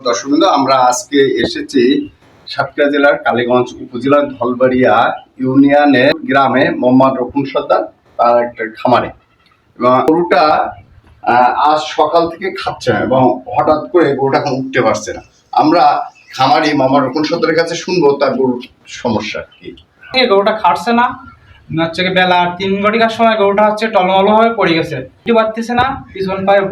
দর্শকবৃন্দ, আমরা আজকে এসেছি সাতক্ষীরা জেলার কালীগঞ্জ উপজেলার ধলবাড়িয়া ইউনিয়নের গ্রামে মোহাম্মদ রকুন সর্দার তার একটা খামারে। এবং গরুটা আজ সকাল থেকে খাচ্ছে না এবং হঠাৎ করে গরুটা এখন উঠতে পারছে না। আমরা খামারি মোহাম্মদ রকুন সর্দারের কাছে শুনবো তার গরুর সমস্যা কি। গরুটা খাটছে না, হচ্ছে বেলা 3 ঘটিকার সময় গরুটা হচ্ছে টলমল হয়ে পড়ে গেছে, পারতেছে না, পিছন পায়ে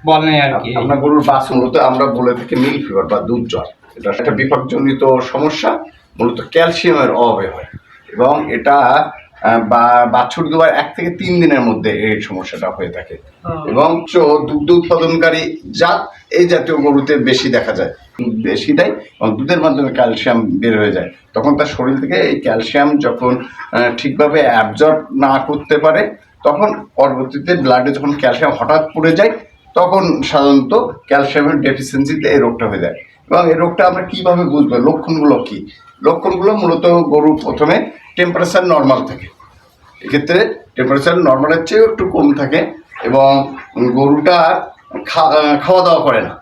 বল নেই আর কি। আপনার গরুর বাস মূলত আমরা বলে থাকি মিল্ক ফিভার বা দুধ জ্বর। এটা একটা বিপাকজনিত সমস্যা, মূলত ক্যালসিয়ামের অভাবে হয় এবং এটা বাছুর দেওয়ার 1 থেকে 3 দিনের মধ্যে এই সমস্যাটা হয়ে থাকে। এবং দুগ্ধ উৎপাদনকারী জাত এই জাতীয় গরুতে বেশি দেখা যায়, দুধ বেশি দেয় এবং দুধের মাধ্যমে ক্যালসিয়াম বের হয়ে যায়। তখন তার শরীর থেকে এই ক্যালসিয়াম যখন ঠিকভাবে অ্যাবজর্ব না করতে পারে, তখন পরবর্তীতে ব্লাডে যখন ক্যালসিয়াম হঠাৎ পড়ে যায়, তখন সাধারণত ক্যালসিয়ামের ডেফিসিয়েন্সিতে এই রোগটা হয়ে যায়। এবং এই রোগটা আমরা কিভাবে বুঝবো, লক্ষণগুলো কি? লক্ষণগুলো মূলত গরু প্রথমে টেম্পারেচার নর্মাল থাকে, এক্ষেত্রে টেম্পারেচার নর্মালের চেয়েও একটু কম থাকে এবং গরুটা খাওয়া দাওয়া করে না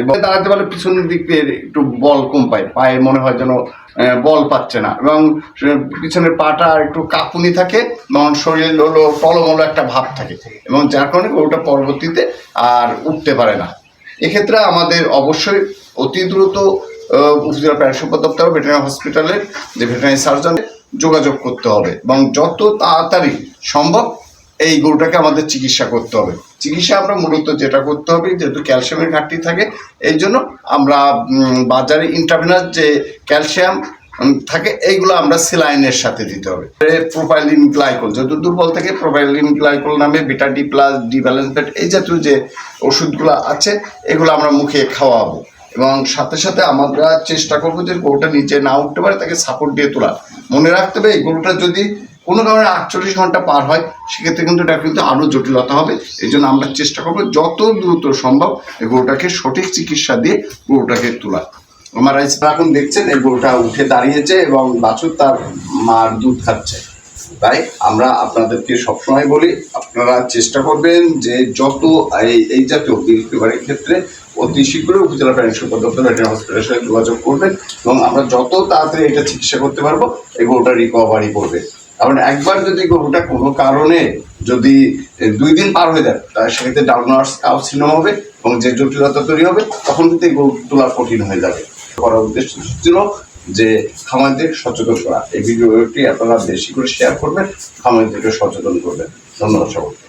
এবং দাঁড়াতে পারলে পিছনের দিক দিয়ে একটু বল কম পায়, পায়ে মনে হয় যেন বল পাচ্ছে না এবং পিছনের পাটা একটু কাঁপুনি থাকে এবং শরীর হলো টলমলো একটা ভাব থাকে এবং যার কারণে গরুটা পরবর্তীতে আর উঠতে পারে না। এক্ষেত্রে আমাদের অবশ্যই অতি দ্রুত উপজেলা প্রাণী সম্পদ দপ্তর ভেটেরিনারি হসপিটালের যে ভেটেরিনারি সার্জনের যোগাযোগ করতে হবে এবং যত তাড়াতাড়ি সম্ভব এই গরুটাকে আমাদের চিকিৎসা করতে হবে। চিকিৎসা আমরা মূলত যেটা করতে হবে, যেহেতু ক্যালসিয়ামের ঘাটতি থাকে, এই জন্য আমরা বাজারে ইন্ট্রাভেনাস যে ক্যালসিয়াম থাকে এইগুলো আমরা স্যালাইনের সাথে দিতে হবে। প্রোপাইলিন গ্লাইকোল যেহেতু দুর্বল থাকে, প্রোপাইলিন গ্লাইকোল নামে beta D plus D balance fat এই জাতীয় যে ওষুধগুলো আছে এগুলো আমরা মুখে খাওয়াবো এবং সাথে সাথে আমরা চেষ্টা করবো যে গরুটা নিচে না উঠতে পারে তাকে সাপোর্ট দিয়ে তোলা। মনে রাখতে হবে এই গরুটা যদি কোনো কারণে 48 ঘন্টা পার হয় সেক্ষেত্রে কিন্তু এটা কিন্তু আরও জটিলতা হবে। এই জন্য আমরা চেষ্টা করবো যত দ্রুত সম্ভব এই গরুটাকে সঠিক চিকিৎসা দিয়ে গরুটাকে তোলা। আমার এখন দেখছেন এই গরুটা উঠে দাঁড়িয়েছে এবং বাছুর তার মার দুধ খাচ্ছে। তাই আমরা আপনাদেরকে সবসময় বলি, আপনারা চেষ্টা করবেন যে যত এই জাতীয় মিল্ক ফিভারের ক্ষেত্রে অতি শীঘ্রই উপজেলা প্রাণী সম্পদ দপ্তর ভেটেরিনারি হসপিটালের সাথে যোগাযোগ করবেন এবং আমরা যত তাড়াতাড়ি এটা চিকিৎসা করতে পারবো এই গরুটা রিকভারি করবে। কারণ একবার যদি গরুটা কোনো কারণে যদি 2 দিন পার হয়ে যায় তার সেক্ষেত্রে ডাউনার্স কাউসিনোম হবে এবং যে জটিলতা তৈরি হবে তখন কিন্তু এই গরু তোলা কঠিন হয়ে যাবে। করার উদ্দেশ্য ছিল যে খামারিদের সচেতন করা। এই ভিডিওটি আপনারা বেশি করে শেয়ার করবেন, খামারিদেরকে সচেতন করবেন। ধন্যবাদ সকলকে।